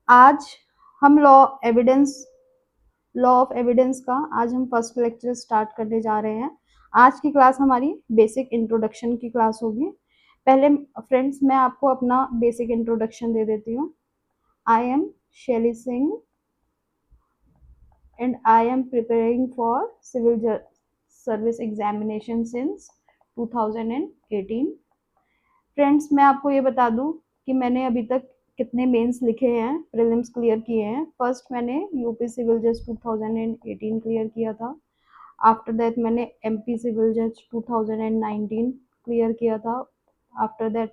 आज हम law of evidence का आज हम फर्स्ट लेक्चर स्टार्ट करने जा रहे हैं। आज की क्लास हमारी बेसिक इंट्रोडक्शन की क्लास होगी। पहले फ्रेंड्स मैं आपको अपना बेसिक इंट्रोडक्शन दे देती हूँ। आई एम शैली Singh and I am preparing for civil service examination since 2018। Friends मैं आपको ये बता दूं कि मैंने अभी तक कितने मेंस लिखे हैं, प्रीलिम्स क्लियर किए हैं। फर्स्ट मैंने यूपी सिविल जज 2018 क्लियर किया था। आफ्टर दैट मैंने एमपी सिविल जज 2019 क्लियर किया था। After that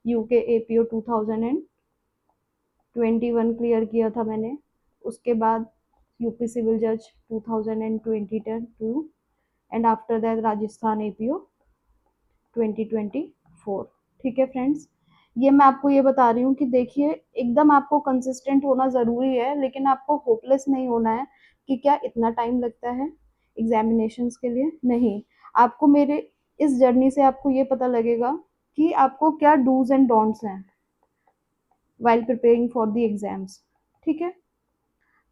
UK APO 2021 clear किया था मैंने। उसके बाद यूपी सिविल जज 2022 and after that Rajasthan APO 2024। ठीक है फ्रेंड्स, ये मैं आपको ये बता रही हूँ कि देखिए एकदम आपको कंसिस्टेंट होना ज़रूरी है, लेकिन आपको होपलेस नहीं होना है कि क्या इतना टाइम लगता है एग्जामिनेशंस के लिए। नहीं, आपको मेरे इस जर्नी से आपको ये पता लगेगा कि आपको क्या डूज एंड डोंट्स हैं while preparing for the exams. ठीक है,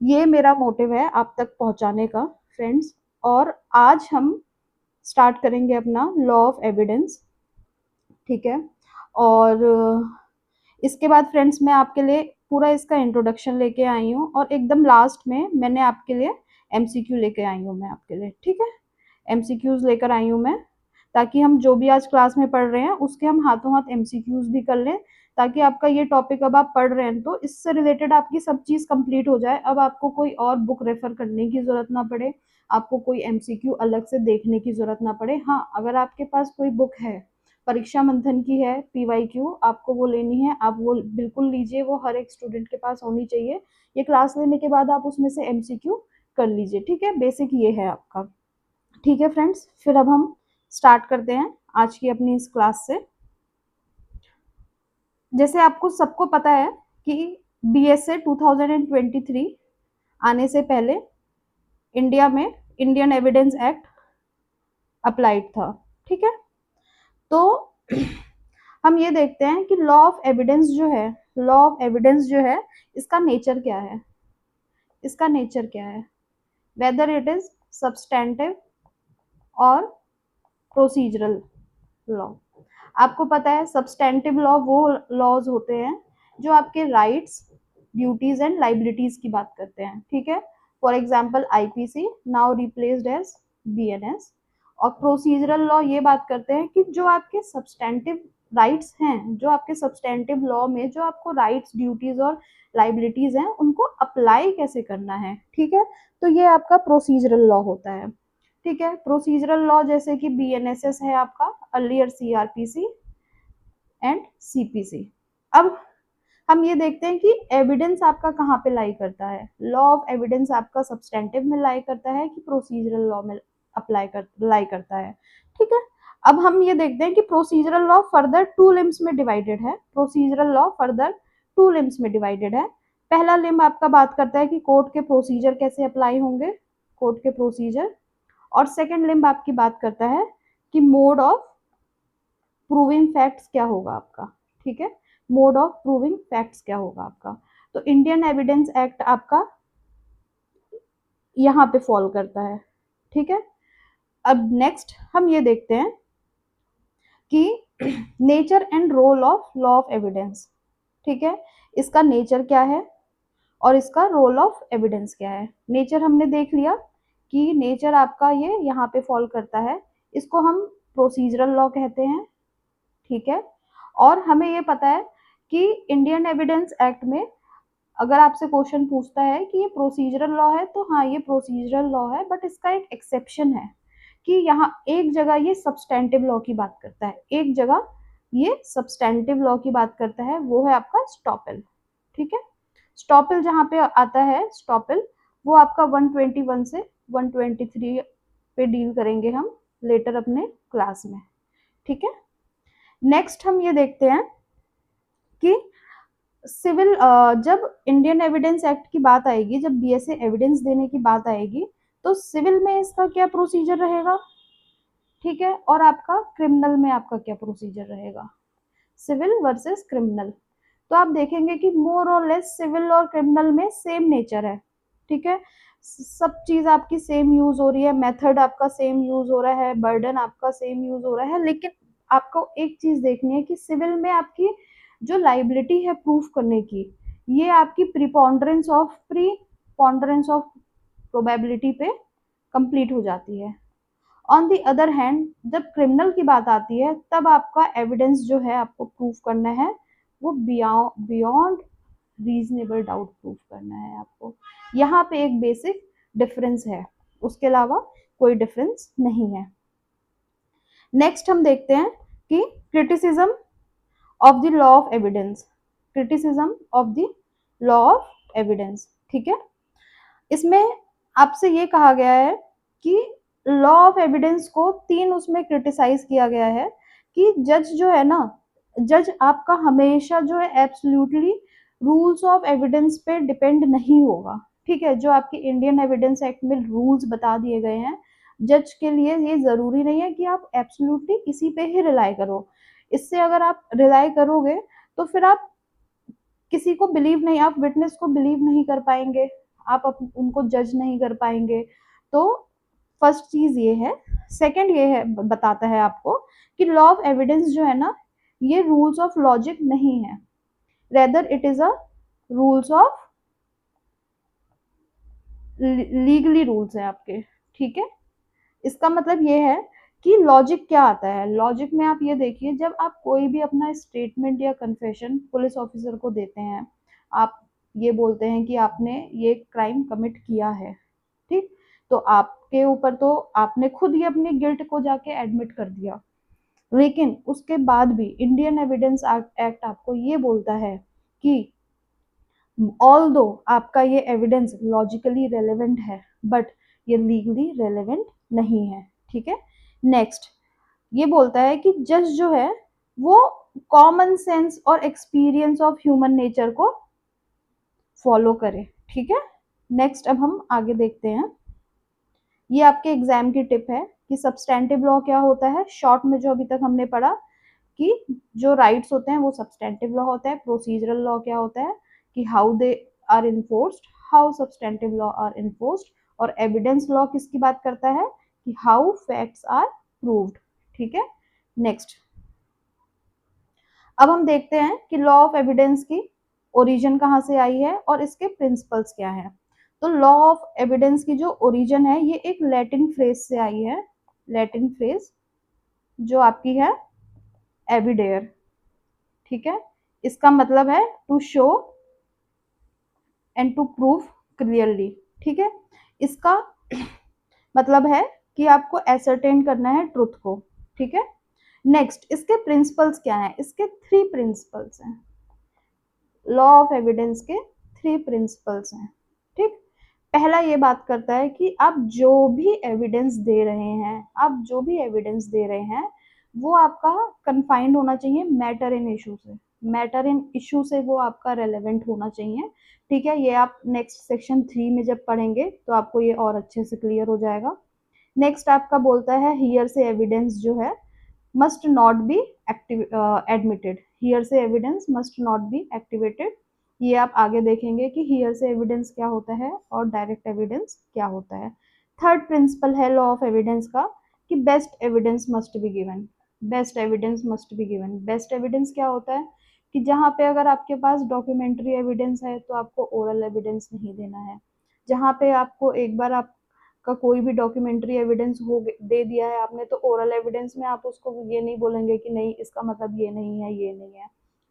ये मेरा मोटिव है आप तक पहुंचाने का फ्रेंड्स। और आज हम स्टार्ट करेंगे अपना लॉ ऑफ एविडेंस। ठीक है, और इसके बाद फ्रेंड्स मैं आपके लिए पूरा इसका इंट्रोडक्शन लेके आई हूँ और एकदम लास्ट में मैंने आपके लिए एमसीक्यू लेके आई हूँ मैं आपके लिए। ठीक है, एमसीक्यूज लेकर आई हूँ मैं, ताकि हम जो भी आज क्लास में पढ़ रहे हैं उसके हम हाथों हाथ एमसीक्यूज भी कर लें, ताकि आपका ये टॉपिक अब आप पढ़ रहे हैं तो इससे रिलेटेड आपकी सब चीज़ कंप्लीट हो जाए। अब आपको कोई और बुक रेफर करने की ज़रूरत ना पड़े, आपको कोई एमसीक्यू अलग से देखने की ज़रूरत ना पड़े। हाँ, अगर आपके पास कोई बुक है, परीक्षा मंथन की है, पीवाईक्यू आपको वो लेनी है, आप वो बिल्कुल लीजिए, वो हर एक स्टूडेंट के पास होनी चाहिए। ये क्लास लेने के बाद आप उसमें से एमसीक्यू कर लीजिए। ठीक है, बेसिक ये है आपका। ठीक है फ्रेंड्स, फिर अब हम स्टार्ट करते हैं आज की अपनी इस क्लास से। जैसे आपको सबको पता है कि बीएसए 2023 आने से पहले इंडिया में इंडियन एविडेंस एक्ट अप्लाइड था। ठीक है, तो हम ये देखते हैं कि लॉ ऑफ एविडेंस जो है इसका नेचर क्या है। इसका नेचर क्या है, वेदर इट इज सब्सटेंटिव और प्रोसीजरल लॉ। आपको पता है सब्सटेंटिव लॉ वो लॉज होते हैं जो आपके राइट्स, ड्यूटीज एंड लाइबिलिटीज की बात करते हैं। ठीक है, for example IPC now replaced as BNS. और प्रोसीजरल लॉ ये बात करते हैं कि जो आपके सब्सटेंटिव राइट्स हैं, जो आपके सब्सटेंटिव लॉ में जो आपको राइट्स, ड्यूटीज और लाइबिलिटीज हैं उनको अप्लाई कैसे करना है। ठीक है, तो ये आपका प्रोसीजरल लॉ होता है। ठीक है, प्रोसीजरल लॉ जैसे कि बीएनएसएस है आपका, अर्लियर सीआरपीसी एंड सीपीसी। अब हम ये देखते हैं कि एविडेंस आपका कहाँ पे लाई करता है। लॉ ऑफ एविडेंस आपका सब्सटेंटिव में लाई करता है कि प्रोसीजरल लॉ में लाई करता है। ठीक है, अब हम ये देखते हैं कि procedural law further to limbs में डिवाइडेड है। Procedural law further to limbs में डिवाइडेड है। पहला लिम्ब आपका बात करता है कि कोर्ट के प्रोसीजर कैसे अप्लाई होंगे, कोर्ट के प्रोसीजर। और सेकंड लिम्ब आपकी बात करता है कि मोड ऑफ प्रूविंग फैक्ट्स क्या होगा आपका। ठीक है, मोड ऑफ प्रूविंग फैक्ट्स क्या होगा आपका। तो इंडियन एविडेंस एक्ट आपका यहाँ पे फॉलो करता है। ठीक है, अब नेक्स्ट हम ये देखते हैं कि nature and role of law of evidence. ठीक है, इसका नेचर क्या है और इसका रोल ऑफ एविडेंस क्या है। नेचर हमने देख लिया कि नेचर आपका ये यहाँ पे फॉलो करता है, इसको हम प्रोसीजरल लॉ कहते हैं। ठीक है, और हमें ये पता है कि इंडियन एविडेंस एक्ट में अगर आपसे क्वेश्चन पूछता है कि ये प्रोसीजरल लॉ है, तो हाँ ये प्रोसीजरल लॉ है, बट इसका एक एक्सेप्शन है कि यहाँ एक जगह ये सब्सटेंटिव लॉ की बात करता है, एक जगह ये सब्सटेंटिव लॉ की बात करता है, वो है आपका स्टॉपेल। ठीक है, स्टॉपेल जहाँ पे आता है, स्टॉपेल वो आपका 121 से 123 पे डील करेंगे हम लेटर अपने क्लास में। ठीक है, नेक्स्ट हम ये देखते हैं कि सिविल जब इंडियन एविडेंस एक्ट की बात आएगी, जब बीएसए एविडेंस देने की बात आएगी, तो सिविल में इसका क्या प्रोसीजर रहेगा। ठीक है, और आपका क्रिमिनल में आपका क्या प्रोसीजर रहेगा, सिविल वर्सेस क्रिमिनल। तो आप देखेंगे कि मोर और लेस सिविल और क्रिमिनल में सेम नेचर है, ठीक है। सब चीज आपकी सेम यूज हो रही है, मेथड आपका सेम यूज हो रहा है, बर्डन आपका सेम यूज हो रहा है, लेकिन आपको एक चीज देखनी है कि सिविल में आपकी जो लाइबिलिटी है प्रूफ करने की, ये आपकी प्रीपॉन्डरेंस ऑफ प्रोबेबिलिटी पे कंप्लीट हो जाती है। ऑन द अदर हैंड जब क्रिमिनल की बात आती है तब आपका एविडेंस जो है आपको प्रूफ करना है वो बियॉन्ड रीजनेबल डाउट प्रूफ करना है आपको। यहाँ पे एक बेसिक डिफरेंस है, उसके अलावा कोई डिफरेंस नहीं है। नेक्स्ट हम देखते हैं कि criticism of the law of evidence, criticism of the law of evidence, ठीक है। इसमें आपसे ये कहा गया है कि लॉ ऑफ एविडेंस को तीन उसमें क्रिटिसाइज किया गया है कि जज जो है ना, जज आपका हमेशा जो है एब्सोल्युटली रूल्स ऑफ एविडेंस पे डिपेंड नहीं होगा, ठीक है। जो आपके इंडियन एविडेंस एक्ट में रूल्स बता दिए गए हैं, जज के लिए ये जरूरी नहीं है कि आप एब्सोल्युटली किसी पे ही रिलाई करो। इससे अगर आप रिलाई करोगे तो फिर आप किसी को बिलीव नहीं, आप विटनेस को बिलीव नहीं कर पाएंगे, आप उनको जज नहीं कर पाएंगे। तो फर्स्ट चीज ये है। सेकंड ये है, बताता है आपको कि लॉ ऑफ एविडेंस जो है ना, ये रूल्स ऑफ लॉजिक नहीं है, rather it is a rules of legally rules है आपके, ठीक है। इसका मतलब ये है कि लॉजिक क्या आता है। लॉजिक में आप ये देखिए, जब आप कोई भी अपना स्टेटमेंट या कन्फेशन पुलिस ऑफिसर को देते हैं, आप ये बोलते हैं कि आपने ये क्राइम कमिट किया है, ठीक। तो आपके ऊपर तो आपने खुद ही अपनी गिल्ट को जाके एडमिट कर दिया, लेकिन उसके बाद भी इंडियन एविडेंस एक्ट आपको ये बोलता है कि ऑल दो आपका ये एविडेंस लॉजिकली रेलेवेंट है, बट ये लीगली रेलेवेंट नहीं है, ठीक है। नेक्स्ट ये बोलता है कि जज जो है वो कॉमन सेंस और एक्सपीरियंस ऑफ ह्यूमन नेचर को फॉलो करे, ठीक है। नेक्स्ट अब हम आगे देखते हैं। ये आपके एग्जाम की टिप है कि सब्सटेंटिव लॉ क्या होता है। शॉर्ट में जो अभी तक हमने पढ़ा कि जो राइट्स होते हैं वो सब्सटेंटिव लॉ होता है। प्रोसीजरल लॉ क्या होता है कि how they are enforced, how substantive law are enforced. और एविडेंस लॉ किसकी बात करता है कि हाउ फैक्ट्स आर प्रूव्ड, ठीक है। नेक्स्ट अब हम देखते हैं कि लॉ ऑफ एविडेंस की ओरिजिन कहाँ से आई है और इसके प्रिंसिपल्स क्या है। तो लॉ ऑफ एविडेंस की जो ओरिजिन है ये एक लैटिन फ्रेज से आई है, लैटिन फ्रेज जो आपकी है एविडेयर, ठीक है। इसका मतलब है to show and to prove clearly, ठीक है। इसका मतलब है कि आपको एसरटेन करना है ट्रुथ को, ठीक है। नेक्स्ट इसके प्रिंसिपल्स क्या हैं, इसके थ्री प्रिंसिपल्स हैं। लॉ ऑफ एविडेंस के थ्री प्रिंसिपल्स हैं, ठीक। पहला ये बात करता है कि आप जो भी एविडेंस दे रहे हैं, आप जो भी एविडेंस दे रहे हैं वो आपका कन्फाइंड होना चाहिए मैटर इन इशू से, मैटर इन इशू से वो आपका रेलेवेंट होना चाहिए, ठीक है। ये आप नेक्स्ट सेक्शन 3 में जब पढ़ेंगे तो आपको ये और अच्छे से क्लियर हो जाएगा। नेक्स्ट आपका बोलता है हियर से एविडेंस जो है must not be admitted, here से evidence must not be activated। ये आप आगे देखेंगे कि here से evidence क्या होता है और direct evidence क्या होता है। थर्ड प्रिंसिपल है लॉ ऑफ एविडेंस का कि best evidence must be given, best evidence must be given. Best evidence क्या होता है कि जहाँ पे अगर आपके पास डॉक्यूमेंट्री एविडेंस है तो आपको ओरल एविडेंस नहीं देना है। जहाँ पे आपको एक बार आप का कोई भी डॉक्यूमेंट्री एविडेंस हो दे दिया है आपने, तो ओरल एविडेंस में आप उसको ये नहीं बोलेंगे कि नहीं इसका मतलब ये नहीं है, ये नहीं है,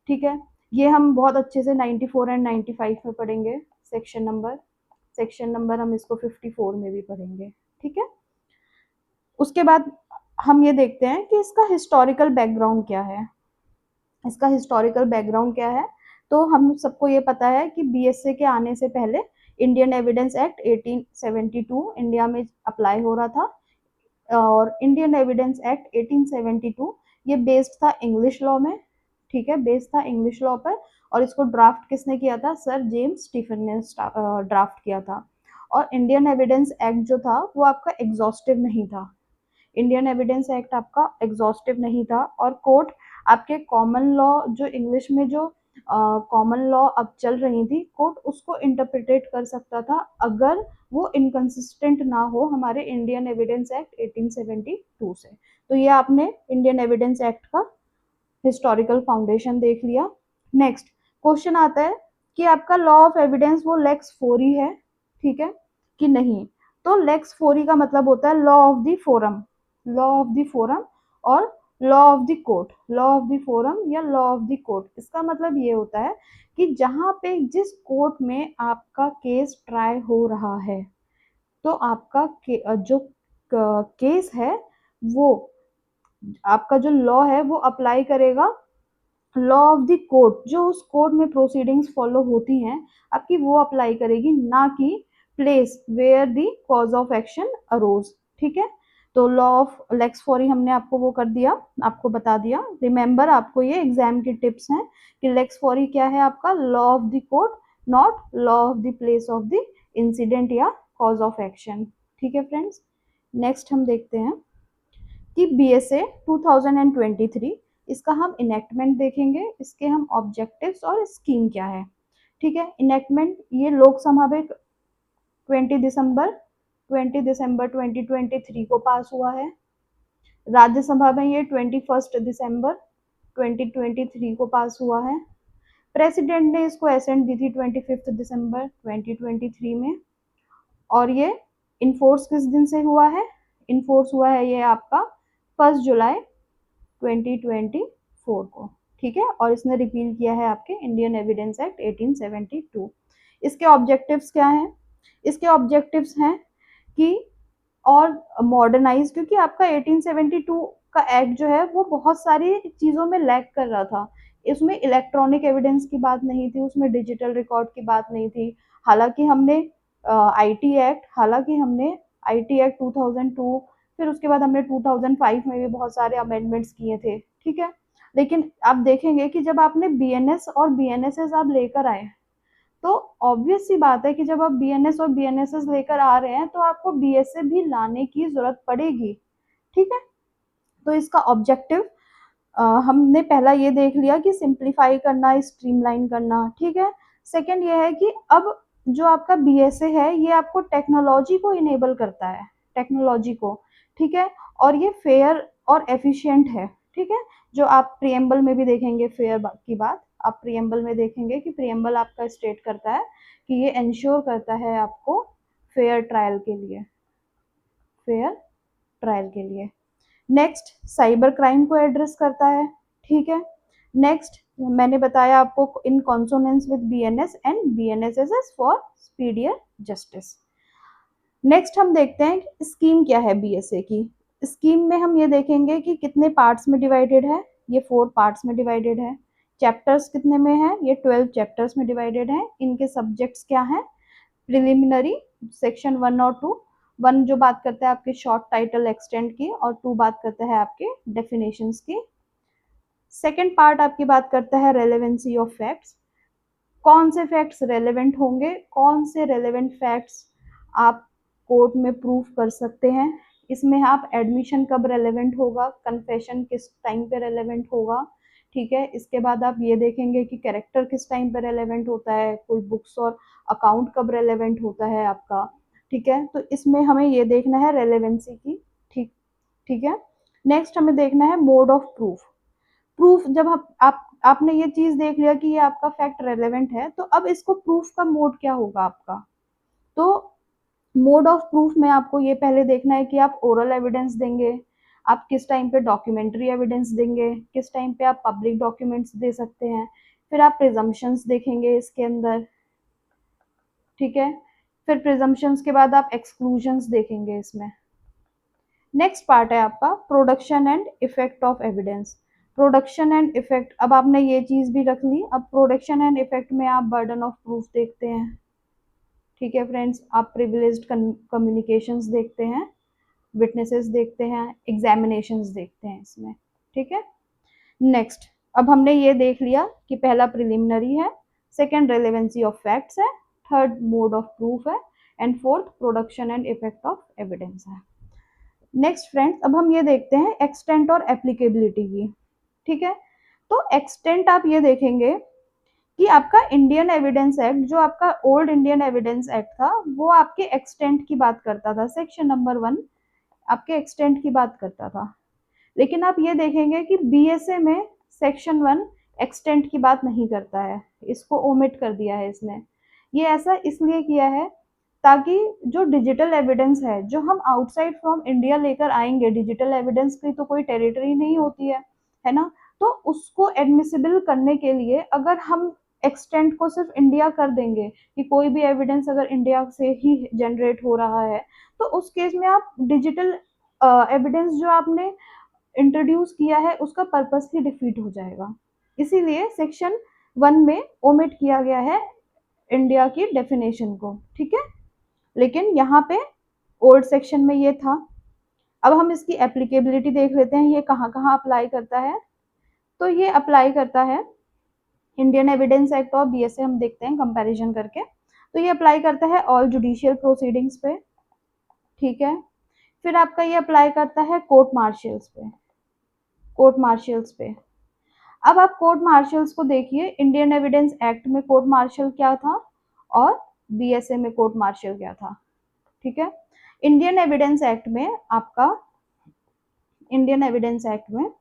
ठीक है। ये हम बहुत अच्छे से 94 एंड 95 में पढ़ेंगे। सेक्शन नंबर हम इसको 54 में भी पढ़ेंगे, ठीक है। उसके बाद हम ये देखते हैं कि इसका हिस्टोरिकल बैकग्राउंड क्या है। इसका हिस्टोरिकल बैकग्राउंड क्या है, तो हम सबको ये पता है कि बीएसए के आने से पहले इंडियन एविडेंस एक्ट 1872 इंडिया में अप्लाई हो रहा था। और इंडियन एविडेंस एक्ट 1872 ये बेस्ड था इंग्लिश लॉ में, ठीक है, बेस्ड था इंग्लिश लॉ पर। और इसको ड्राफ्ट किसने किया था, सर जेम्स स्टीफन ने ड्राफ्ट किया था। और इंडियन एविडेंस एक्ट जो था वो आपका एग्जॉस्टिव नहीं था, इंडियन एविडेंस एक्ट आपका एग्जॉस्टिव नहीं था। और कोर्ट आपके कॉमन लॉ जो इंग्लिश में जो कॉमन लॉ अब चल रही थी, कोर्ट उसको इंटरप्रिटेट कर सकता था अगर वो इनकंसिस्टेंट ना हो हमारे इंडियन एविडेंस एक्ट 1872 से। तो ये आपने इंडियन एविडेंस एक्ट का हिस्टोरिकल फाउंडेशन देख लिया। नेक्स्ट क्वेश्चन आता है कि आपका लॉ ऑफ एविडेंस वो लेक्स फोरी है, ठीक है कि नहीं। तो लेक्स फोरी का मतलब होता है law of the forum, law of the forum और law of the court, law of the forum या लॉ ऑफ द कोर्ट। इसका मतलब ये होता है कि जहां पे जिस कोर्ट में आपका केस ट्राई हो रहा है, तो आपका जो केस है वो आपका जो लॉ है वो अप्लाई करेगा, लॉ ऑफ द कोर्ट जो उस कोर्ट में प्रोसीडिंग्स फॉलो होती हैं आपकी वो अप्लाई करेगी, ना कि place where the cause of action arose, ठीक है। तो लॉ ऑफ लेक्स फॉरी हमने आपको वो कर दिया, आपको बता दिया। रिमेंबर आपको ये एग्जाम की टिप्स हैं कि लेक्स फॉरी क्या है, आपका law of the court, not law of the place of the incident या कॉज ऑफ एक्शन, ठीक है फ्रेंड्स। नेक्स्ट हम देखते हैं कि BSA 2023, इसका हम इनेक्टमेंट देखेंगे, इसके हम ऑब्जेक्टिव्स और स्कीम क्या है, ठीक है। इनेक्टमेंट ये लोकसभा में 20 दिसंबर 2023 को पास हुआ है, राज्यसभा में ये 21 दिसंबर 2023 को पास हुआ है, प्रेसिडेंट ने इसको एसेंट दी थी 25 दिसंबर 2023 में, और ये इनफोर्स किस दिन से हुआ है, इनफोर्स हुआ है ये आपका 1 जुलाई 2024 को, ठीक है। और इसने रिपील किया है आपके इंडियन एविडेंस एक्ट 1872। इसके ऑब्जेक्टिव्स क्या हैं, इसके ऑब्जेक्टिव्स हैं कि और मॉडर्नाइज, क्योंकि आपका 1872 का एक्ट जो है वो बहुत सारी चीज़ों में लैग कर रहा था। इसमें इलेक्ट्रॉनिक एविडेंस की बात नहीं थी, उसमें डिजिटल रिकॉर्ड की बात नहीं थी। हालांकि हमने आईटी एक्ट 2002, फिर उसके बाद हमने 2005 में भी बहुत सारे अमेंडमेंट्स किए थे, ठीक है। लेकिन आप देखेंगे कि जब आपने बीएनएस और बीएनएसएस आप लेकर आए, तो ऑब्वियस सी बात है कि जब आप बीएनएस और बीएनएसएस लेकर आ रहे हैं तो आपको बीएसए भी लाने की जरूरत पड़ेगी, ठीक है। तो इसका ऑब्जेक्टिव हमने पहला ये देख लिया कि सिंप्लीफाई करना, स्ट्रीमलाइन करना, ठीक है। सेकंड ये है कि अब जो आपका बीएसए है ये आपको टेक्नोलॉजी को इनेबल करता है, टेक्नोलॉजी को, ठीक है। और ये फेयर और एफिशिएंट है, ठीक है। जो आप प्रियम्बल में भी देखेंगे फेयर की बात, आप प्रियम्बल में देखेंगे कि प्रियम्बल आपका स्टेट करता है कि ये इंश्योर करता है आपको फेयर ट्रायल के लिए, फेयर ट्रायल के लिए। नेक्स्ट साइबर क्राइम को एड्रेस करता है, ठीक है। नेक्स्ट मैंने बताया आपको in consonance with BNS and BNSS for speedier justice. Next हम देखते हैं स्कीम क्या है बीएसए की। स्कीम में हम ये देखेंगे कि कितने पार्ट्स में डिवाइडेड है, ये 4 पार्ट्स में डिवाइडेड है। चैप्टर्स कितने में है, ये 12 चैप्टर्स में डिवाइडेड है। इनके सब्जेक्ट्स क्या हैं, प्रिलिमिनरी सेक्शन 1 और 2, 1 जो बात करता है आपके शॉर्ट टाइटल एक्सटेंड की, और 2 बात करता है आपके डेफिनेशंस की। सेकेंड पार्ट आपकी बात करता है रेलेवेंसी ऑफ फैक्ट्स, कौन से फैक्ट्स रेलेवेंट होंगे, कौन से रेलेवेंट फैक्ट्स आप कोर्ट में प्रूफ कर सकते हैं। इसमें आप एडमिशन कब रेलेवेंट होगा, कन्फेशन किस टाइम पे रेलेवेंट होगा, ठीक है। इसके बाद आप ये देखेंगे कि कैरेक्टर किस टाइम पे रेलेवेंट होता है, कोई बुक्स और अकाउंट कब रेलेवेंट होता है आपका, ठीक है। तो इसमें हमें ये देखना है रेलेवेंसी की, ठीक ठीक है। नेक्स्ट हमें देखना है मोड ऑफ प्रूफ। प्रूफ जब आपने ये चीज देख लिया कि ये आपका फैक्ट रेलेवेंट है, तो अब इसको प्रूफ का मोड क्या होगा आपका। तो मोड ऑफ प्रूफ में आपको ये पहले देखना है कि आप ओरल एविडेंस देंगे, आप किस टाइम पे डॉक्यूमेंट्री एविडेंस देंगे, किस टाइम पे आप पब्लिक डॉक्यूमेंट्स दे सकते हैं, फिर आप प्रिजम्पशंस देखेंगे इसके अंदर, ठीक है। फिर प्रिजम्पशंस के बाद आप एक्सक्लूजन्स देखेंगे इसमें। नेक्स्ट पार्ट है आपका production and effect of evidence. Production and effect, अब आपने ये चीज भी रख ली। अब प्रोडक्शन एंड इफेक्ट में आप बर्डन ऑफ प्रूफ देखते हैं, ठीक है फ्रेंड्स। आप प्रिविलेज्ड कम्युनिकेशंस देखते हैं, विटनेसेस देखते हैं, एग्जामिनेशंस देखते हैं इसमें, ठीक है। नेक्स्ट अब हमने ये देख लिया कि पहला प्रिलिमिनरी है, सेकंड रेलेवेंसी ऑफ फैक्ट्स है, थर्ड मोड ऑफ प्रूफ है, and fourth production and effect of evidence है। नेक्स्ट फ्रेंड्स अब हम ये देखते हैं एक्सटेंट और एप्लीकेबिलिटी की, ठीक है। तो एक्सटेंट आप ये देखेंगे कि आपका इंडियन एविडेंस एक्ट, जो आपका ओल्ड इंडियन एविडेंस एक्ट था, वो आपके एक्सटेंट की बात करता था। सेक्शन नंबर 1 आपके एक्सटेंट की बात करता था। लेकिन आप ये देखेंगे कि बीएसए में सेक्शन 1 एक्सटेंट की बात नहीं करता है, इसको ओमिट कर दिया है इसने। ये ऐसा इसलिए किया है ताकि जो डिजिटल एविडेंस है, जो हम आउटसाइड फ्रॉम इंडिया लेकर आएंगे, डिजिटल एविडेंस की तो कोई टेरिटरी नहीं होती है ना, तो उसको एडमिसिबल करने के लिए अगर हम एक्सटेंट को सिर्फ इंडिया कर देंगे कि कोई भी एविडेंस अगर इंडिया से ही जनरेट हो रहा है, तो उस केस में आप डिजिटल एविडेंस जो आपने इंट्रोड्यूस किया है उसका पर्पस ही डिफीट हो जाएगा। इसीलिए सेक्शन 1 में ओमिट किया गया है इंडिया की डेफिनेशन को, ठीक है। लेकिन यहाँ पे ओल्ड सेक्शन में ये था। अब हम इसकी एप्लीकेबिलिटी देख लेते हैं, ये कहाँ कहाँ अप्लाई करता है। तो ये अप्लाई करता है इंडियन एविडेंस एक्ट और बीएसए, हम देखते हैं कंपैरिजन करके। तो ये अप्लाई करता है ऑल जुडिशियल प्रोसीडिंग्स पे, ठीक है। फिर आपका ये अप्लाई करता है कोर्ट मार्शल्स पे, कोर्ट मार्शल्स पे। अब आप कोर्ट मार्शल्स को देखिए, इंडियन एविडेंस एक्ट में कोर्ट मार्शल क्या था और बीएसए में कोर्ट मार्शल क्या था, ठीक है। इंडियन एविडेंस एक्ट में आपका, इंडियन एविडेंस एक्ट में,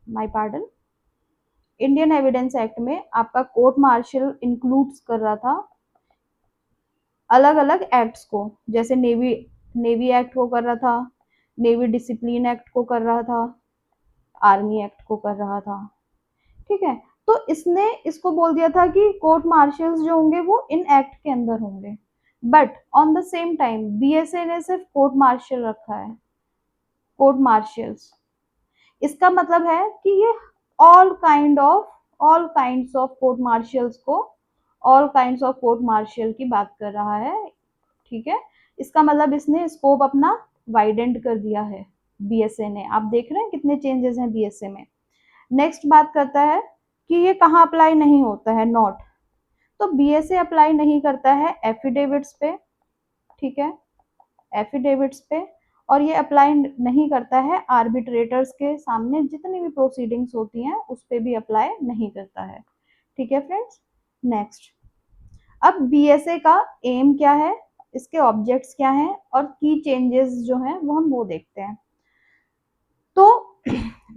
my pardon, Indian evidence act में आपका कोर्ट मार्शल इंक्लूड्स कर रहा था अलग अलग एक्ट्स को, जैसे नेवी नेवी एक्ट को कर रहा था, नेवी डिसिप्लिन एक्ट को कर रहा था, आर्मी एक्ट को कर रहा था, ठीक है। तो इसने इसको बोल दिया था कि कोर्ट मार्शल्स जो होंगे वो इन एक्ट के अंदर होंगे, but on the same time BSA ने सिर्फ कोर्ट मार्शल रखा है, कोर्ट मार्शल्स। इसका मतलब है कि ये all kinds of court martials को, all kinds of court martial की बात कर रहा है, ठीक है। इसका मतलब इसने स्कोप अपना वाइडेंड कर दिया है बीएसए ने। आप देख रहे हैं कितने चेंजेस हैं बीएसए में। नेक्स्ट बात करता है कि ये कहाँ अप्लाई नहीं होता है, नॉट। तो बीएसए अप्लाई नहीं करता है एफिडेविट्स पे, ठीक है, एफिडेविट्स पे। और ये अप्लाई नहीं करता है आर्बिट्रेटर्स के सामने जितनी भी प्रोसीडिंग्स होती हैं उस पर भी अप्लाई नहीं करता है, ठीक है फ्रेंड्स। नेक्स्ट, अब बीएसए का एम क्या है, इसके ऑब्जेक्ट्स क्या हैं और की चेंजेस जो हैं वो हम वो देखते हैं। तो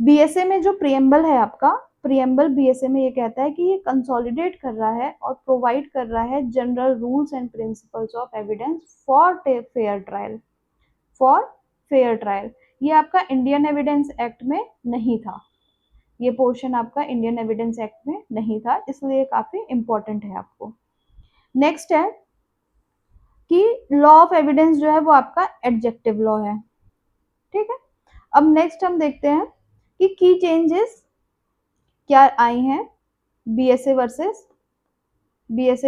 बीएसए में जो प्रियम्बल है आपका, प्रियम्बल बीएसए में ये कहता है कि ये कंसोलिडेट कर रहा है और प्रोवाइड कर रहा है general rules and principles of evidence for fair trial, for fair trial. ये आपका इंडियन एविडेंस एक्ट में नहीं था, ये पोर्शन आपका इंडियन एविडेंस एक्ट में नहीं था, इसलिए काफी इंपॉर्टेंट है आपको। नेक्स्ट है कि लॉ ऑफ एविडेंस जो है वो आपका एडजेक्टिव लॉ है, ठीक है। अब नेक्स्ट हम देखते हैं कि की चेंजेस क्या आई हैं BSA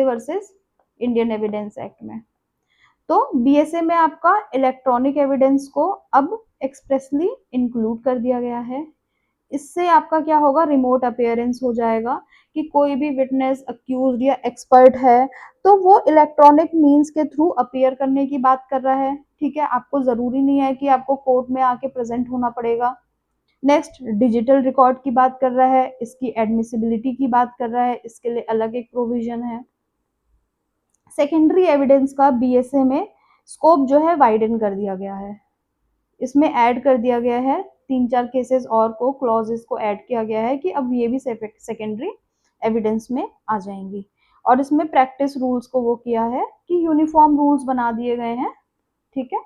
versus Indian evidence act में। तो बीएसए में आपका इलेक्ट्रॉनिक एविडेंस को अब एक्सप्रेसली इंक्लूड कर दिया गया है। इससे आपका क्या होगा, रिमोट अपियरेंस हो जाएगा कि कोई भी विटनेस, अक्यूज या एक्सपर्ट है तो वो इलेक्ट्रॉनिक मींस के थ्रू अपियर करने की बात कर रहा है, ठीक है। आपको जरूरी नहीं है कि आपको कोर्ट में आके प्रेजेंट होना पड़ेगा। नेक्स्ट, डिजिटल रिकॉर्ड की बात कर रहा है, इसकी एडमिसिबिलिटी की बात कर रहा है, इसके लिए अलग एक प्रोविजन है। सेकेंडरी एविडेंस का बीएसए में स्कोप जो है वाइडन कर दिया गया है, इसमें ऐड कर दिया गया है 3-4 केसेस और को, क्लॉजेस को ऐड किया गया है कि अब ये भी सेकेंडरी एविडेंस में आ जाएंगी। और इसमें प्रैक्टिस रूल्स को वो किया है कि यूनिफॉर्म रूल्स बना दिए गए हैं, ठीक है।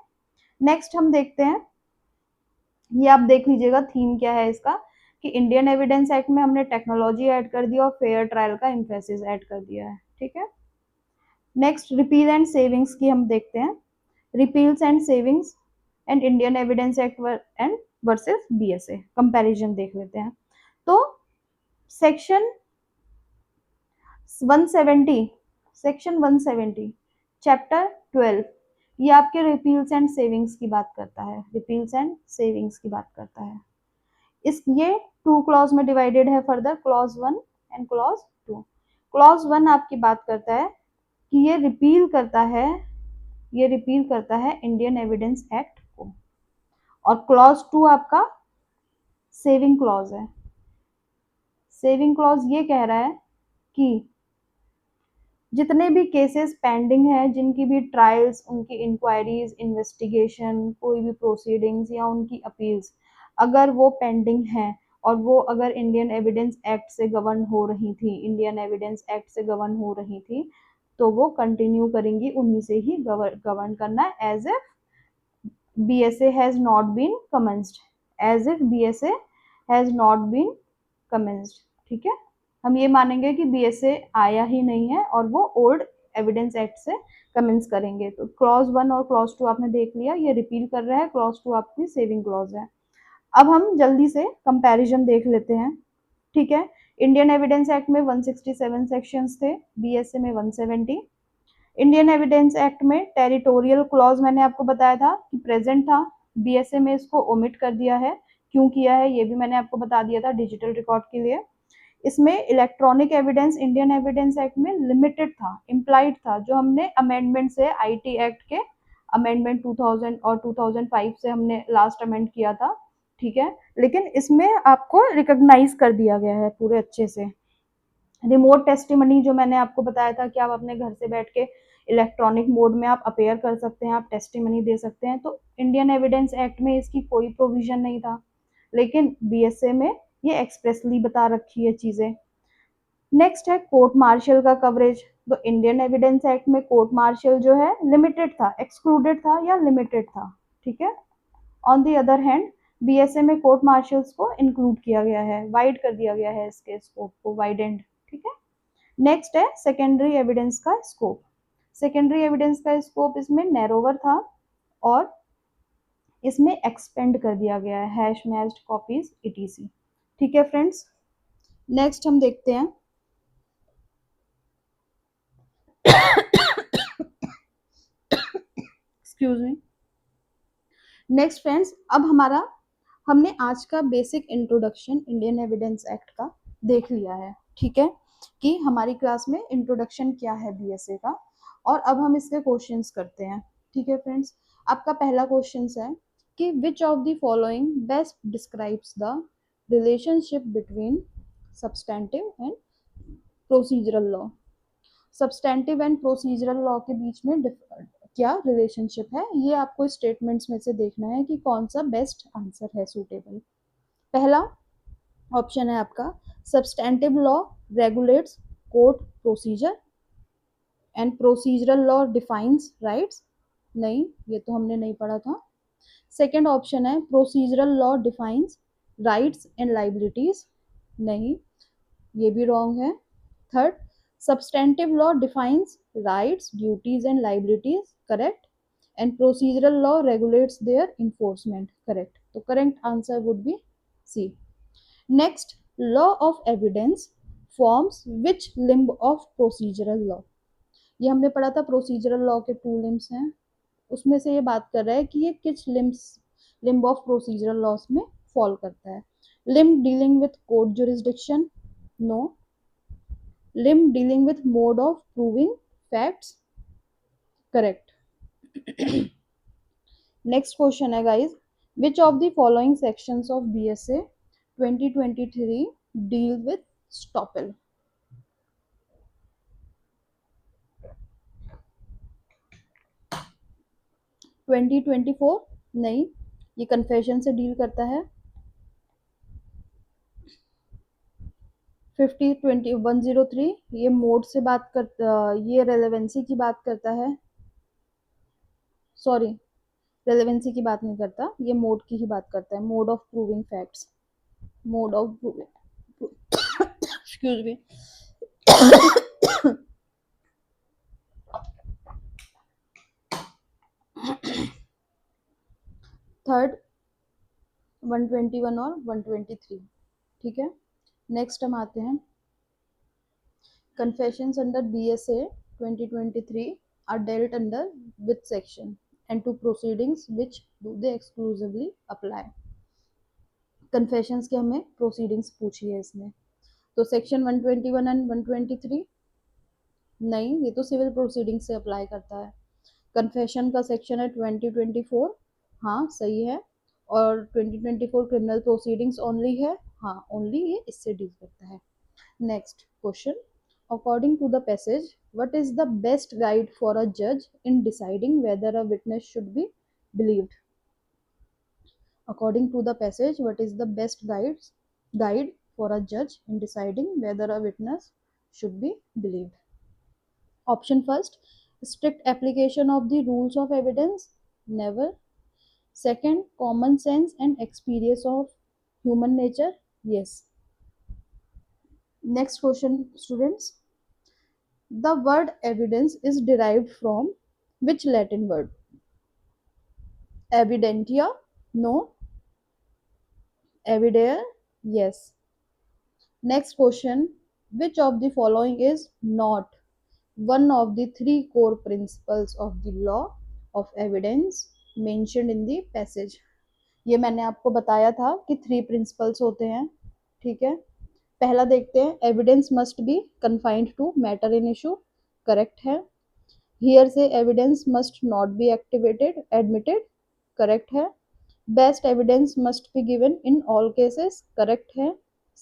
नेक्स्ट हम देखते हैं, ये आप देख लीजिएगा थीम क्या है इसका, कि इंडियन एविडेंस एक्ट में हमने टेक्नोलॉजी ऐड कर दिया और फेयर ट्रायल का एम्फेसिस ऐड कर दिया है, ठीक है। नेक्स्ट, रिपील एंड सेविंग्स की हम देखते हैं, repeals and savings and Indian evidence act and versus BSA, comparison देख लेते हैं। तो सेक्शन 170, सेक्शन 170 चैप्टर 12 ये आपके रिपील्स एंड सेविंग्स की बात करता है, रिपील्स एंड सेविंग्स की बात करता है। इस ये 2 क्लॉज में डिवाइडेड है further, clause 1 and clause 2। Clause 1 आपकी बात करता है कि ये रिपील करता है, ये रिपील करता है इंडियन एविडेंस एक्ट को। और क्लॉज 2 आपका सेविंग क्लॉज है। सेविंग क्लॉज ये कह रहा है कि जितने भी केसेस पेंडिंग हैं, जिनकी भी ट्रायल्स, उनकी इंक्वायरीज, इन्वेस्टिगेशन, कोई भी प्रोसीडिंग्स या उनकी अपील्स, अगर वो पेंडिंग हैं और वो अगर इंडियन एविडेंस एक्ट से गवर्न हो रही थी, इंडियन एविडेंस एक्ट से गवर्न हो रही थी, तो वो कंटिन्यू करेंगी, उन्हीं से ही गवर्न करना है, as if BSA has not been commenced, as if BSA has not been commenced। ठीक है, हम ये मानेंगे कि BSA आया ही नहीं है और वो ओल्ड एविडेंस एक्ट से कमेंस करेंगे। तो क्लॉज 1 और क्लॉज 2 आपने देख लिया, ये रिपील कर रहा है, क्लॉज 2 आपकी सेविंग क्लॉज है। अब हम जल्दी से कंपैरिजन देख लेते हैं। ठीक है, इंडियन एविडेंस एक्ट में 167 सेक्शंस थे, BSA में 170। इंडियन एविडेंस एक्ट में टेरिटोरियल क्लॉज मैंने आपको बताया था कि प्रेजेंट था, BSA में इसको ओमिट कर दिया है। क्यों किया है ये भी मैंने आपको बता दिया था, डिजिटल रिकॉर्ड के लिए। इसमें electronic evidence Indian evidence act में लिमिटेड था, इम्प्लाइड था, जो हमने अमेंडमेंट से IT एक्ट के अमेंडमेंट 2000 और 2005 से हमने लास्ट अमेंड किया था। ठीक है, लेकिन इसमें आपको रिकॉग्नाइज कर दिया गया है पूरे अच्छे से। रिमोट टेस्टिमनी जो मैंने आपको बताया था कि आप अपने घर से बैठ के इलेक्ट्रॉनिक मोड में आप अपेयर कर सकते हैं, आप टेस्टिमनी दे सकते हैं, तो इंडियन एविडेंस एक्ट में इसकी कोई प्रोविजन नहीं था, लेकिन BSA में ये एक्सप्रेसली बता रखी है चीजें। नेक्स्ट है कोर्ट मार्शल का कवरेज। तो इंडियन एविडेंस एक्ट में कोर्ट मार्शल जो है लिमिटेड था, एक्सक्लूडेड था या लिमिटेड था। ठीक है, on the other hand BSA में कोर्ट मार्शल्स को इंक्लूड किया गया है, वाइड कर दिया गया है इसके स्कोप को, वाइडेंड। ठीक है, नेक्स्ट है सेकेंडरी एविडेंस का स्कोप। सेकेंडरी एविडेंस का स्कोप इसमें नैरोवर था और इसमें एक्सपेंड कर दिया गया है, हैश मैच्ड कॉपीज ETC। ठीक है फ्रेंड्स, नेक्स्ट हम देखते हैं एक्सक्यूज मी। नेक्स्ट फ्रेंड्स, अब हमने आज का basic introduction Indian evidence act का देख लिया है। ठीक है, कि हमारी क्लास में इंट्रोडक्शन क्या है BSA का, और अब हम इसके क्वेश्चंस करते हैं। ठीक है फ्रेंड्स, आपका पहला क्वेश्चन है कि विच of the following best describes the relationship between substantive and procedural law. Substantive and procedural law के बीच में क्या रिलेशनशिप है, ये आपको स्टेटमेंट्स में से देखना है कि कौन सा बेस्ट आंसर है सूटेबल। पहला ऑप्शन है आपका, substantive law regulates court procedure and procedural law defines rights. नहीं, ये तो हमने नहीं पढ़ा था। सेकेंड ऑप्शन है, procedural law defines rights and liabilities. नहीं, ये भी रॉन्ग है। Third, substantive law defines rights, duties and liabilities, correct, and procedural law regulates their enforcement, correct। तो correct answer would be C। next, law of evidence forms which limb of procedural law। ये हमने पढ़ा था, procedural law के 2 limbs हैं, उसमें से ये बात कर रहा है कि ये किस लिम्ब ऑफ प्रोसीजरल लॉस में फॉल करता है। Limb dealing with court jurisdiction, no. limb dealing with mode of proving facts, correct। next question है guys, which of the following sections of BSA 2023 deal with stoppel। 2024 नहीं, ये confession से deal करता है। 103 ये मोड से बात करता, ये रेलेवेंसी की बात करता है, सॉरी रेलेवेंसी की बात नहीं करता, ये मोड की ही बात करता है, mode of proving facts, mode of proving excuse me. Third 121 और 123। ठीक है, नेक्स्ट हम आते हैं, confessions under BSA 2023 are dealt under which section and to proceedings which do they exclusively apply। Confessions के हमें प्रोसीडिंग्स पूछी है इसमें, तो सेक्शन 121 एंड 123 नहीं, ये तो सिविल प्रोसीडिंग से अप्लाई करता है। कन्फेशन का सेक्शन है 2024, हाँ सही है, और 2024 क्रिमिनल प्रोसीडिंग्स ओनली है, हाँ ओनली ये इससे डील करता है। Next question, According to the passage, what is the best guide for a judge in deciding whether a witness should be believed? According to the passage, what is the best guide for a judge in deciding whether a witness should be believed? Option first, strict application of the rules of evidence. Never. Second, common sense and experience of human nature. Yes. Next question, students. The word evidence is derived from which Latin word? Evidentia? No. Evidere? Yes. Next question. Which of the following is not one of the three core principles of the law of evidence mentioned in the passage? ये मैंने आपको बताया था कि three principles होते हैं. ठीक है, पहला देखते हैं. Evidence must be confined to matter in issue. Correct है. Hearsay evidence must not be activated admitted. Correct है. Best evidence must be given in all cases. Correct है.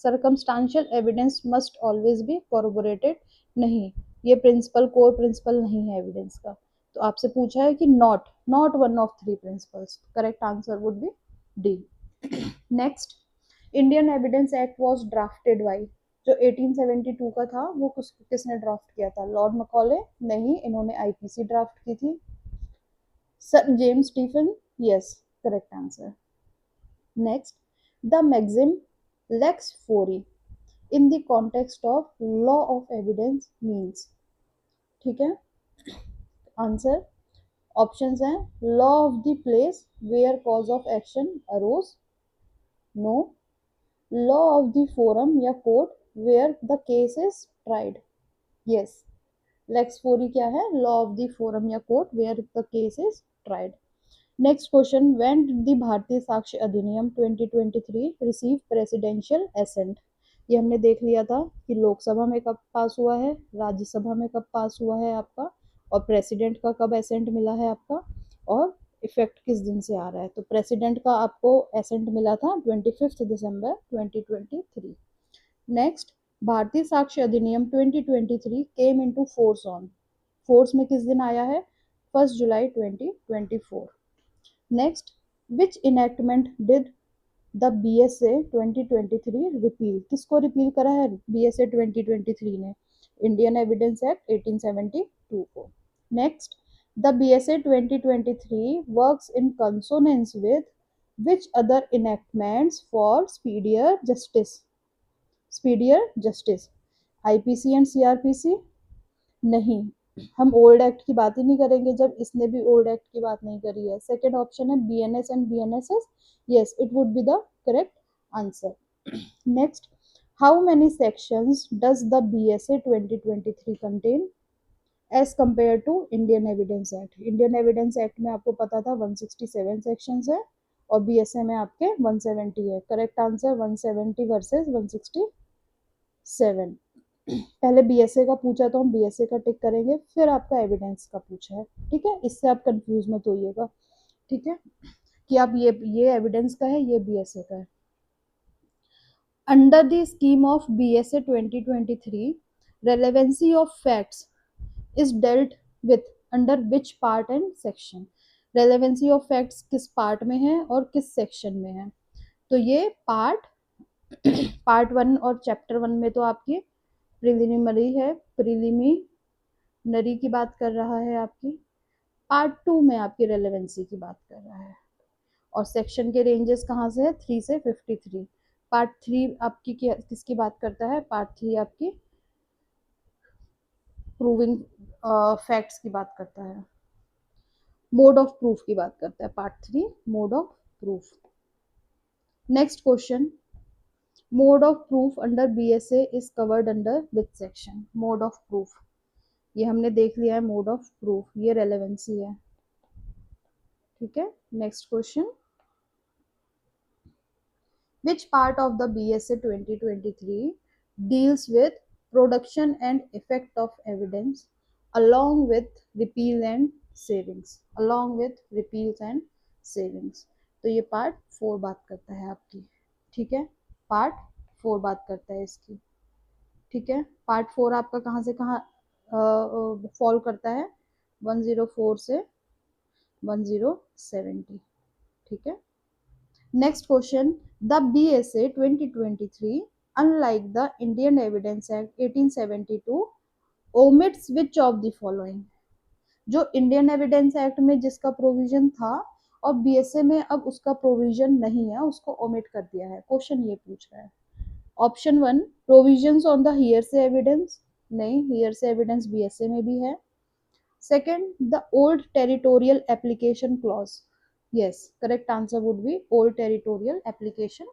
Circumstantial evidence must always be corroborated. नहीं, ये principal core principle नहीं है evidence का. तो आपसे पूछा है कि not one of three principles. Correct answer would be D. Next, Indian evidence act was drafted by. जो 1872 का था वो किसने ड्राफ्ट किया था? Lord Macaulay? नहीं, इन्होंने आईपीसी ड्राफ्ट की थी. Sir James Stephen? Yes, correct answer. Next, the maxim lex fori in the context of law of evidence means. ठीक है, आंसर ऑप्शंस हैं. Law of the place where cause of action arrows. No. Law of the forum या court where the case is tried. Yes, lex fori क्या है? Law of the forum या court where the case is tried. Next question, when did the Bharatiya Sakshya अधिनियम 2023 receive presidential accent? ये हमने देख लिया था कि लोकसभा में कब पास हुआ है, राज्यसभा में कब पास हुआ है आपका, और प्रेसिडेंट का कब एसेंट मिला है आपका, और इफेक्ट किस दिन से आ रहा है. तो प्रेसिडेंट का आपको एसेंट मिला था 25 दिसंबर 2023. नेक्स्ट, भारतीय साक्ष्य अधिनियम 2023 came into force on. Force में किस दिन आया है? 1 जुलाई 2024. Next, which enactment did the BSA 2023 repeal? किसको रिपील करा है BSA 2023 ने? इंडियन एविडेंस एक्ट 1872 को. Next, the BSA 2023 works in consonance with which other enactments for speedier justice? Speedier justice, IPC and CrPC? नहीं, हम ओल्ड एक्ट की बात ही नहीं करेंगे जब इसने भी ओल्ड एक्ट की बात नहीं करी है. सेकेंड ऑप्शन है BNS and BNSS. Yes, it would be the correct answer. Next, how many sections does the BSA 2023 contain as compared to Indian evidence act? Indian evidence act में आपको पता था 167 सेक्शंस है और BSA में आपके 170 है. Correct answer 170 versus 167. पहले BSA का पूछा तो हम BSA का टिक करेंगे, फिर आपका एविडेंस का पूछा है. ठीक है, इससे आप कंफ्यूज मत होइएगा. ठीक है, कि आप ये एविडेंस का है, ये BSA का है. Under the scheme of BSA 2023 relevancy of facts is dealt with under which part and section? Relevancy of facts किस पार्ट में है और किस सेक्शन में है? तो ये पार्ट 1 और चैप्टर 1 में तो आपकी प्रिलिमिनरी है, प्रिलिमिनरी की बात कर रहा है आपकी. पार्ट 2 में आपकी रेलेवेंसी की बात कर रहा है. और सेक्शन के रेंजेस कहाँ से है? 3 से 53. पार्ट 3 आपकी किसकी बात करता है? पार्ट 3 आपकी प्रूविंग फैक्ट्स की बात करता है, मोड ऑफ प्रूफ की बात करता है. Part 3 mode of proof. Next question, mode of proof under BSA is covered under which section? Mode of proof, ये हमने देख लिया है. मोड ऑफ प्रूफ ये रेलेवेंसी है. ठीक है, next question, which part of the BSA 2023 deals with production and effect of evidence along with repeal and savings? along with repeals and savings. तो ये पार्ट 4 बात करता है आपकी. ठीक है, पार्ट 4 बात करता है इसकी. ठीक है, पार्ट 4 आपका कहाँ से कहाँ फॉल करता है, 104 से 1070। ठीक है, next question, the BSA 2023 unlike the Indian evidence act 1872 omits which of the following. जो इंडियन एविडेंस एक्ट में जिसका प्रोविजन था और बीएसए में अब उसका प्रोविजन नहीं है, उसको ओमिट कर दिया है। क्वेश्चन ये पूछ रहा है। Option 1, provisions on the hearsay evidence. नहीं, हियरसे एविडेंस बीएसए में भी है। Second, the old territorial application clause. Yes, correct answer would be old territorial application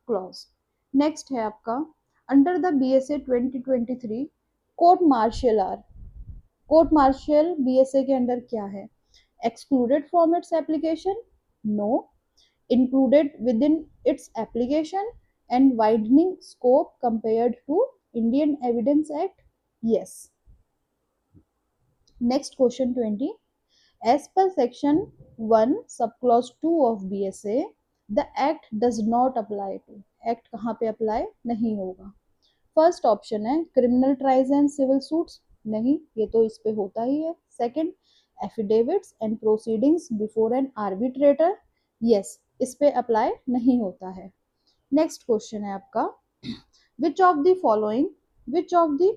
clause. Next है आपका, under the BSA 2023 court martial are. Court martial BSA के under क्या है? excluded from its application? No. Included within its application and widening scope compared to Indian Evidence Act? Yes. Next question 20. As per section 1 subclause 2 of BSA, the act does not apply to. Act कहाँ पे apply नहीं होगा? First option है criminal trials and civil suits. नहीं, ये तो इस पे होता ही है। Second, affidavits and proceedings before an arbitrator. Yes, इस पे अप्लाई नहीं होता है। नेक्स्ट क्वेश्चन है आपका, which of the following, which of the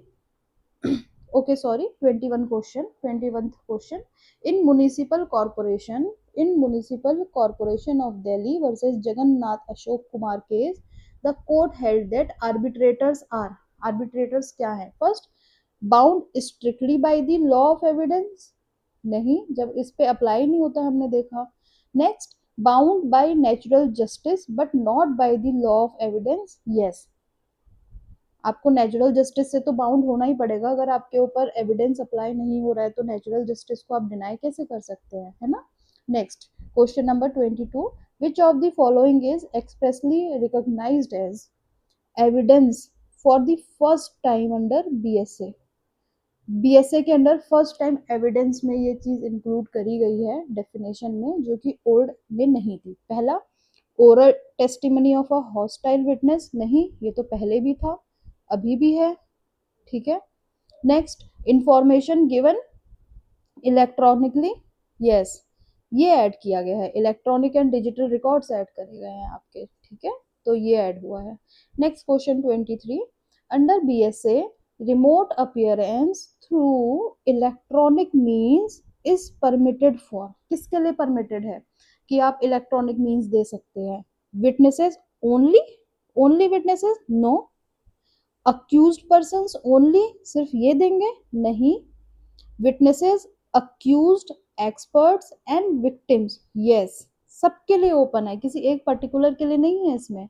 okay sorry 21st question, in municipal corporation of Delhi versus Jagannath Ashok Kumar case the court held that arbitrators are. Arbitrators क्या है? First, bound strictly by the law of evidence. नहीं, जब इस पे apply नहीं होता हमने देखा। Next, bound by natural justice but not by the law of evidence. Yes, आपको नेचुरल जस्टिस से तो बाउंड होना ही पड़ेगा। अगर आपके ऊपर एविडेंस अप्लाई नहीं हो रहा है तो नेचुरल जस्टिस को आप डिनाई कैसे कर सकते हैं, है ना। Next question number 22, which of the following is expressly recognised as evidence for the first time under BSA. BSA के अंडर फर्स्ट टाइम एविडेंस में ये चीज इंक्लूड करी गई है डेफिनेशन में, जो कि ओल्ड में नहीं थी। पहला, oral testimony of a hostile witness. नहीं, ये तो पहले भी था, अभी भी है। ठीक है, next, information given electronically. Yes, ये ऐड किया गया है, electronic and digital records add करे गए हैं आपके। ठीक है, तो ये ऐड हुआ है। Next question 23, under BSA remote appearance through electronic means is permitted for. किसके लिए परमिटेड है कि आप इलेक्ट्रॉनिक मीन्स दे सकते हैं? Witnesses only, only witnesses? No. Accused persons only, सिर्फ ये देंगे? नहीं। Witnesses, accused, experts and victims. Yes, सबके लिए ओपन है, किसी एक पर्टिकुलर के लिए नहीं है इसमें।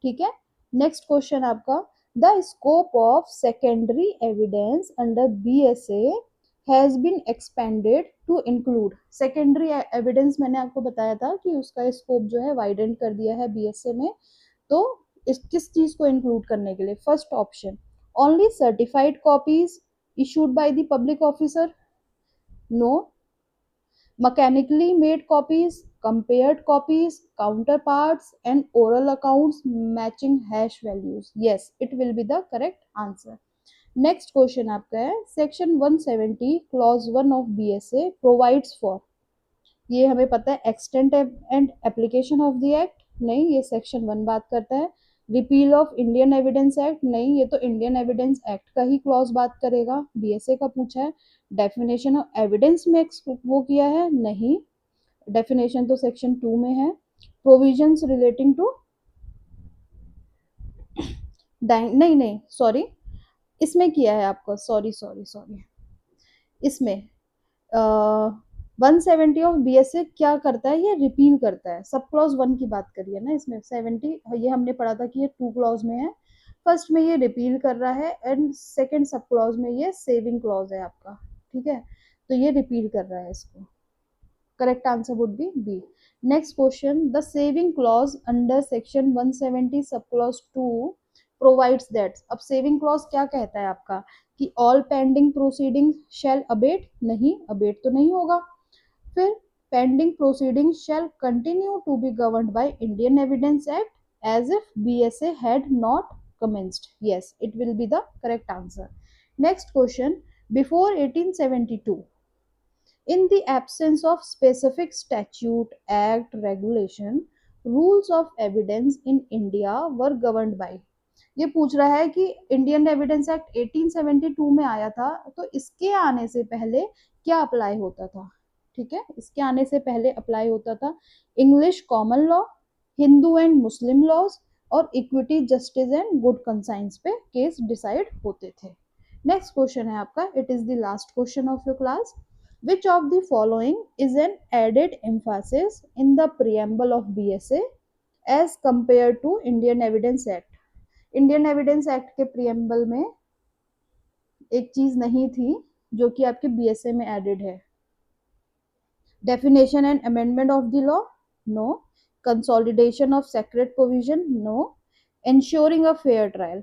ठीक है, नेक्स्ट क्वेश्चन आपका, the scope of secondary evidence under BSA has been expanded to include. Secondary evidence मैंने आपको बताया था कि उसका स्कोप जो है वाइडेंड कर दिया है बीएसए में। तो इस किस चीज को इंक्लूड करने के लिए? First option, only certified copies issued by the public officer? No. Mechanically made copies, compared copies, counterparts and oral accounts matching hash values? Yes, it will be the correct answer. Next question आपका है, section 170 clause 1 of BSA provides for। ये हमें पता है, extent and application of the act. नहीं, ये section 1 बात करता है। Repeal of Indian evidence act. नहीं, ये तो इंडियन एविडेंस एक्ट का ही क्लॉज बात करेगा, बीएसए का पूछा है। डेफिनेशन ऑफ एविडेंस में वो किया है? नहीं, डेफिनेशन तो सेक्शन 2 में है। प्रोविजंस रिलेटिंग टू, नहीं नहीं सॉरी, इसमें किया है आपको, सॉरी सॉरी सॉरी, इसमें 170 ऑफ बीएसए क्या करता है? ये रिपील करता है। सब क्लॉज 1 की बात करिए ना, इसमें 70 ये हमने पढ़ा था कि ये 2 क्लॉज में है। फर्स्ट में ये रिपील कर रहा है एंड सेकंड सब क्लॉज में ये सेविंग क्लॉज है आपका। ठीक है, तो ये रिपील कर रहा है इसको। Correct answer would be B. Next question, the saving clause under section 170 sub clause 2 provides that. अब सेविंग क्लॉज क्या कहता है आपका कि all pending proceeding shall abate. नहीं, अबेट तो नहीं होगा। फिर pending proceeding shall continue to be governed by Indian evidence act as if BSA had not commenced. Yes, it will be the correct answer. Next question. Before 1872, in the absence of specific statute, act, regulation, rules of evidence in India were governed by. ये पूछ रहा है कि Indian evidence act 1872 में आया था, तो इसके आने से पहले क्या अप्लाई होता था? ठीक है, इसके आने से पहले अप्लाई होता था English common law, Hindu and Muslim laws और equity, justice and good conscience पे केस डिसाइड होते थे. नेक्स्ट क्वेश्चन है आपका, it is the last question of your class. Which of the following is an added emphasis in the preamble of BSA as compared to Indian Evidence Act? Indian evidence act के preamble में एक चीज नहीं थी जो कि आपके BSA में एडेड है. Definition and amendment of the law, no. Consolidation of secret provision, no. Ensuring a fair trial.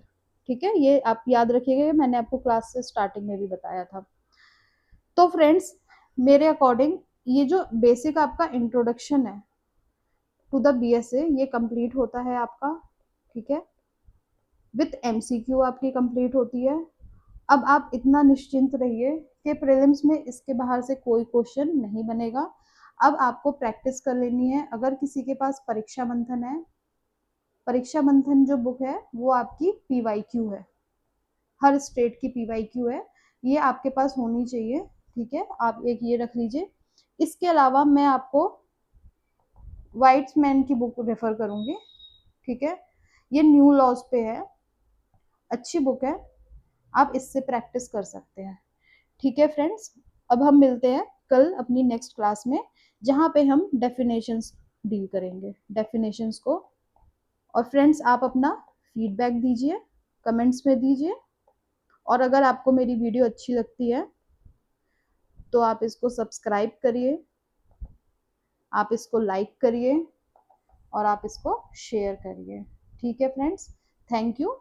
ठीक है, ये आप याद रखिएगा, मैंने आपको क्लास से स्टार्टिंग में भी बताया था. तो फ्रेंड्स, मेरे अकॉर्डिंग ये जो बेसिक आपका इंट्रोडक्शन है टू द बीएसए, ये कंप्लीट होता है आपका. ठीक है, विथ एमसीक्यू आपकी कंप्लीट होती है. अब आप इतना निश्चिंत रहिए कि प्रीलिम्स में इसके बाहर से कोई क्वेश्चन नहीं बनेगा. अब आपको प्रैक्टिस कर लेनी है. अगर किसी के पास परीक्षा मंथन है, परीक्षा मंथन जो बुक है वो आपकी पीवाईक्यू है, हर स्टेट की पीवाईक्यू है, ये आपके पास होनी चाहिए. ठीक है, आप एक ये रख लीजिए. इसके अलावा मैं आपको वाइट्समैन की बुक रेफर करूंगी. ठीक है, ये न्यू लॉज पे है, अच्छी बुक है, आप इससे प्रैक्टिस कर सकते हैं. ठीक है फ्रेंड्स, अब हम मिलते हैं कल अपनी नेक्स्ट क्लास में, जहाँ पे हम डेफिनेशंस डील करेंगे, डेफिनेशंस को. और फ्रेंड्स, आप अपना फीडबैक दीजिए, कमेंट्स में दीजिए. और अगर आपको मेरी वीडियो अच्छी लगती है तो आप इसको सब्सक्राइब करिए, आप इसको लाइक करिए और आप इसको शेयर करिए. ठीक है फ्रेंड्स, थैंक यू.